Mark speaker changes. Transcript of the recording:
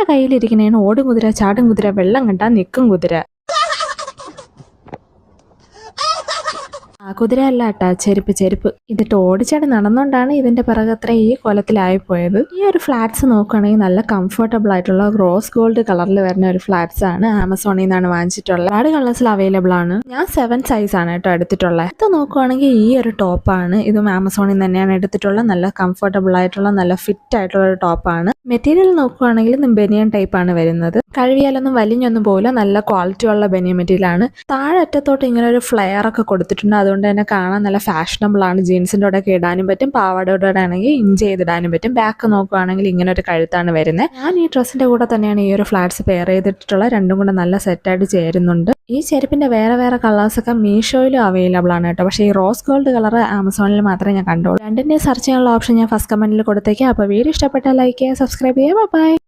Speaker 1: എൻ്റെ കയ്യിലിരിക്കുന്നതാണ് ഓടും കുതിര, ചാടും കുതിര, വെള്ളം കണ്ടാ നിൽക്കും കുതിര. ആ കുതിരയല്ല കേട്ടാ, ചെരുപ്പ്. ഇതിട്ട് ഓടിച്ചാടി നടന്നുകൊണ്ടാണ് ഇതിന്റെ പിറകത്ര ഈ കൊലത്തിലായിപ്പോയത്. ഈ ഒരു ഫ്ലാറ്റ്സ് നോക്കുകയാണെങ്കിൽ നല്ല കംഫർട്ടബിൾ ആയിട്ടുള്ള റോസ് ഗോൾഡ് കളറിൽ വരുന്ന ഒരു ഫ്ലാറ്റ്സ് ആണ്. ആമസോണിൽ നിന്നാണ് വാങ്ങിച്ചിട്ടുള്ളത്. ഒരുപാട് കളേഴ്സിൽ അവൈലബിൾ ആണ്. ഞാൻ 7 സൈസ് ആണ് കേട്ടോ എടുത്തിട്ടുള്ളത്. ഇത് നോക്കുവാണെങ്കിൽ ഈ ഒരു ടോപ്പാണ്. ഇതും ആമസോണിൽ നിന്ന് തന്നെയാണ് എടുത്തിട്ടുള്ളത്. നല്ല കംഫർട്ടബിൾ ആയിട്ടുള്ള നല്ല ഫിറ്റ് ആയിട്ടുള്ള ഒരു ടോപ്പാണ്. മെറ്റീരിയൽ നോക്കുവാണെങ്കിൽ ബനിയൻ ടൈപ്പ് ആണ് വരുന്നത്. കഴുകിയാലൊന്നും വലിഞ്ഞൊന്നും പോകില്ല. നല്ല ക്വാളിറ്റി ഉള്ള ബനിയൻ മെറ്റീരിയൽ ആണ്. താഴെ അറ്റത്തോട്ട് ഇങ്ങനെ ഒരു ഫ്ലെയർ ഒക്കെ കൊടുത്തിട്ടുണ്ട്. അതുകൊണ്ട് തന്നെ കാണാൻ നല്ല ഫാഷനബിൾ ആണ്. ജീൻസിൻ്റെ കൂടെ ഒക്കെ ഇടാനും പറ്റും, പാവാടയുടെ കൂടെ ആണെങ്കിൽ ഇൻ ചെയ്തിടാനും പറ്റും. ബാക്ക് നോക്കുവാണെങ്കിൽ ഇങ്ങനെ ഒരു കഴുത്താണ് വരുന്നത്. ഞാൻ ഈ ഡ്രസ്സിന്റെ കൂടെ തന്നെയാണ് ഈ ഒരു ഫ്ലാറ്റ്സ് പെയർ ചെയ്തിട്ടുള്ള. രണ്ടും കൂടെ നല്ല സെറ്റായിട്ട് ചേരുന്നുണ്ട്. ഈ ചെരുപ്പിന്റെ വേറെ കളേഴ്സൊക്കെ മീഷോയിലും അവൈലബിൾ ആണ് കേട്ടോ. പക്ഷേ ഈ റോസ് ഗോൾഡ് കളർ ആമസോണിൽ മാത്രമേ ഞാൻ കണ്ടുള്ളൂ. രണ്ടിൻ്റെയും സെർച്ച് ചെയ്യാനുള്ള ഓപ്ഷൻ ഞാൻ ഫസ്റ്റ് കമന്റിൽ കൊടുത്തേക്കാം. അപ്പോൾ വീഡിയോ ഇഷ്ടപ്പെട്ടാൽ ലൈക്ക് ചെയ്യുക, സബ്സ്ക്രൈബ് ചെയ്യുക. ബൈ.